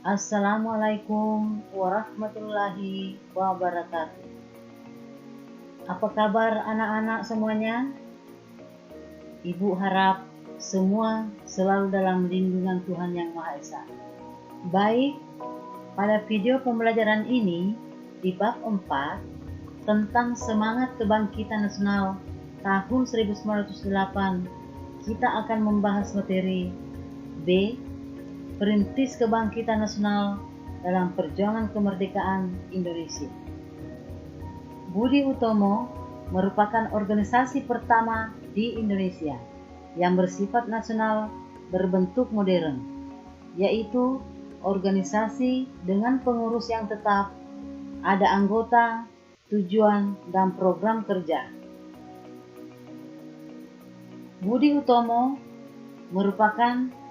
Assalamualaikum warahmatullahi wabarakatuh. Apa kabar anak-anak semuanya? Ibu harap semua selalu dalam lindungan Tuhan Yang Maha Esa. Baik, pada video pembelajaran ini di bab 4 tentang semangat kebangkitan nasional tahun 1908, kita akan membahas materi B. Perintis Kebangkitan Nasional dalam Perjuangan Kemerdekaan Indonesia. Budi Utomo merupakan organisasi pertama di Indonesia yang bersifat nasional berbentuk modern, yaitu organisasi dengan pengurus yang tetap, ada anggota, tujuan, dan program kerja. Budi Utomo merupakan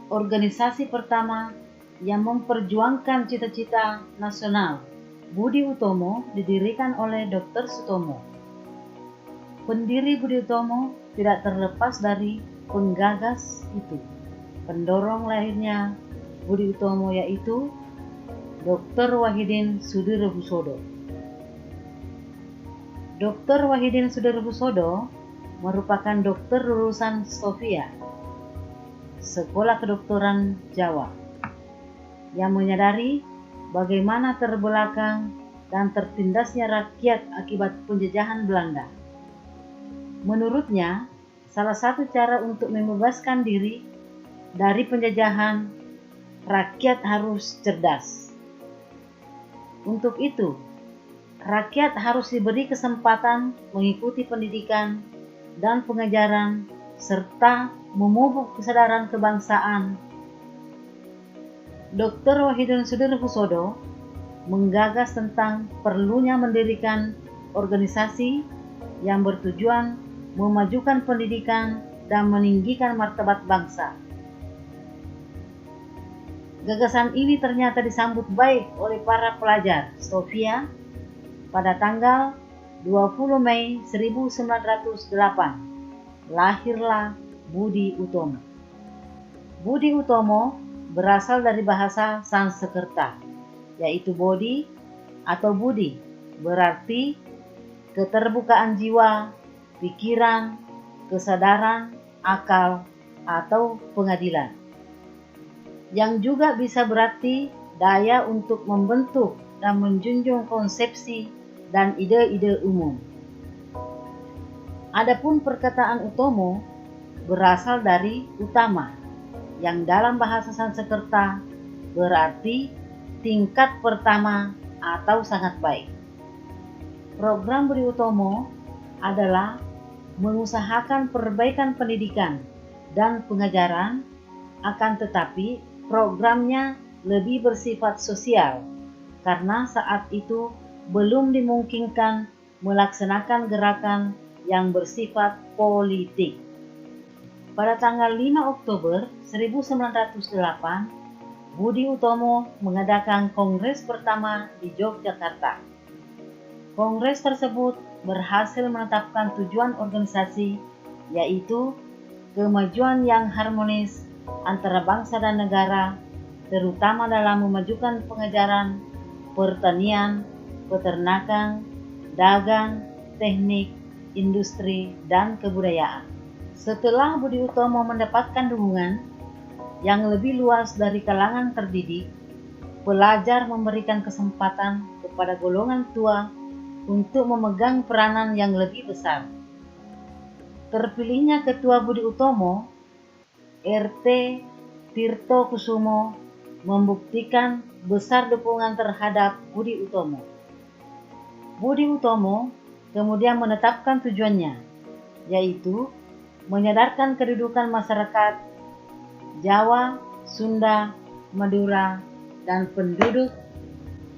organisasi pertama yang memperjuangkan cita-cita nasional. Budi Utomo didirikan oleh Dr. Sutomo. Pendiri Budi Utomo tidak terlepas dari penggagas itu. Pendorong lahirnya Budi Utomo yaitu Dr. Wahidin Sudirohusodo. Dr. Wahidin Sudirohusodo merupakan dokter lulusan Sofia, Sekolah Kedokteran Jawa, yang menyadari bagaimana terbelakang dan tertindasnya rakyat akibat penjajahan Belanda. Menurutnya, salah satu cara untuk membebaskan diri dari penjajahan, rakyat harus cerdas. Untuk itu, rakyat harus diberi kesempatan mengikuti pendidikan dan pengajaran serta memupuk kesadaran kebangsaan. Dr. Wahidin Sudirohusodo menggagas tentang perlunya mendirikan organisasi yang bertujuan memajukan pendidikan dan meninggikan martabat bangsa. Gagasan ini ternyata disambut baik oleh para pelajar Sofia pada tanggal 20 Mei 1908. Lahirlah Budi Utomo. Budi Utomo berasal dari bahasa Sanskerta, yaitu Bodhi atau Budi, berarti keterbukaan jiwa, pikiran, kesadaran, akal, atau pengadilan. Yang juga bisa berarti daya untuk membentuk dan menjunjung konsepsi dan ide-ide umum. Adapun perkataan Utomo berasal dari utama, yang dalam bahasa Sanskerta berarti tingkat pertama atau sangat baik. Program Budi Utomo adalah mengusahakan perbaikan pendidikan dan pengajaran, akan tetapi programnya lebih bersifat sosial, karena saat itu belum dimungkinkan melaksanakan gerakan yang bersifat politik. Pada tanggal 5 Oktober 1908, Budi Utomo mengadakan kongres pertama di Yogyakarta. Kongres tersebut berhasil menetapkan tujuan organisasi, yaitu kemajuan yang harmonis antara bangsa dan negara, terutama dalam memajukan pengajaran, pertanian, peternakan, dagang, teknik, industri, dan kebudayaan. Setelah Budi Utomo mendapatkan dukungan yang lebih luas dari kalangan terdidik, pelajar memberikan kesempatan kepada golongan tua untuk memegang peranan yang lebih besar. Terpilihnya Ketua Budi Utomo, RT Tirto Kusumo, membuktikan besar dukungan terhadap Budi Utomo. Budi Utomo kemudian menetapkan tujuannya, yaitu menyadarkan kedudukan masyarakat Jawa, Sunda, Madura, dan penduduk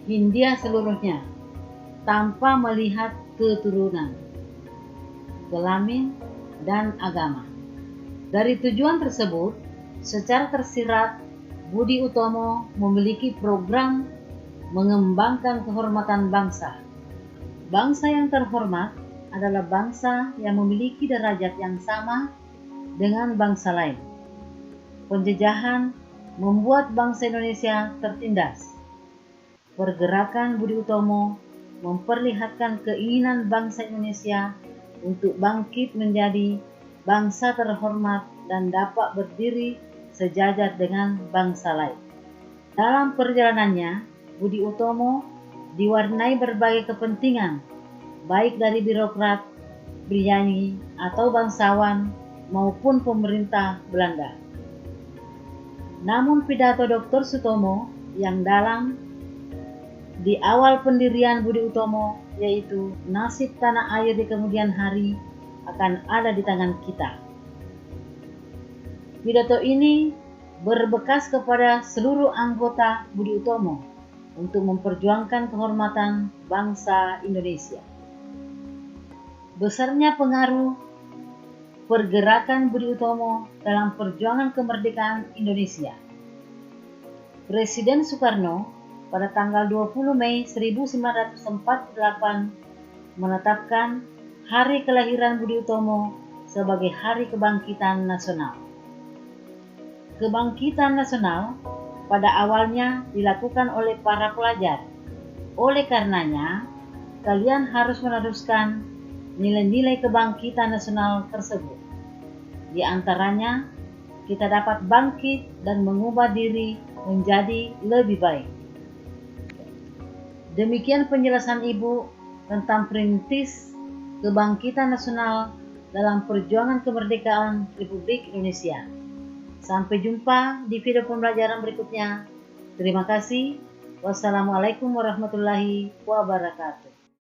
Hindia seluruhnya tanpa melihat keturunan, kelamin, dan agama. Dari tujuan tersebut, secara tersirat, Budi Utomo memiliki program mengembangkan kehormatan bangsa. Bangsa yang terhormat adalah bangsa yang memiliki derajat yang sama dengan bangsa lain. Penjajahan membuat bangsa Indonesia tertindas. Pergerakan Budi Utomo memperlihatkan keinginan bangsa Indonesia untuk bangkit menjadi bangsa terhormat dan dapat berdiri sejajar dengan bangsa lain. Dalam perjalanannya, Budi Utomo diwarnai berbagai kepentingan, baik dari birokrat, prianyai, atau bangsawan maupun pemerintah Belanda. Namun pidato Dr. Sutomo yang dalam di awal pendirian Budi Utomo, yaitu nasib tanah air di kemudian hari akan ada di tangan kita. Pidato ini berbekas kepada seluruh anggota Budi Utomo untuk memperjuangkan kehormatan bangsa Indonesia. Besarnya pengaruh pergerakan Budi Utomo dalam perjuangan kemerdekaan Indonesia. Presiden Soekarno pada tanggal 20 Mei 1948 menetapkan hari kelahiran Budi Utomo sebagai Hari Kebangkitan Nasional. Kebangkitan nasional pada awalnya dilakukan oleh para pelajar. Oleh karenanya, kalian harus meneruskan nilai-nilai kebangkitan nasional tersebut. Di antaranya, kita dapat bangkit dan mengubah diri menjadi lebih baik. Demikian penjelasan Ibu tentang perintis kebangkitan nasional dalam perjuangan kemerdekaan Republik Indonesia. Sampai jumpa di video pembelajaran berikutnya. Terima kasih. Wassalamualaikum warahmatullahi wabarakatuh.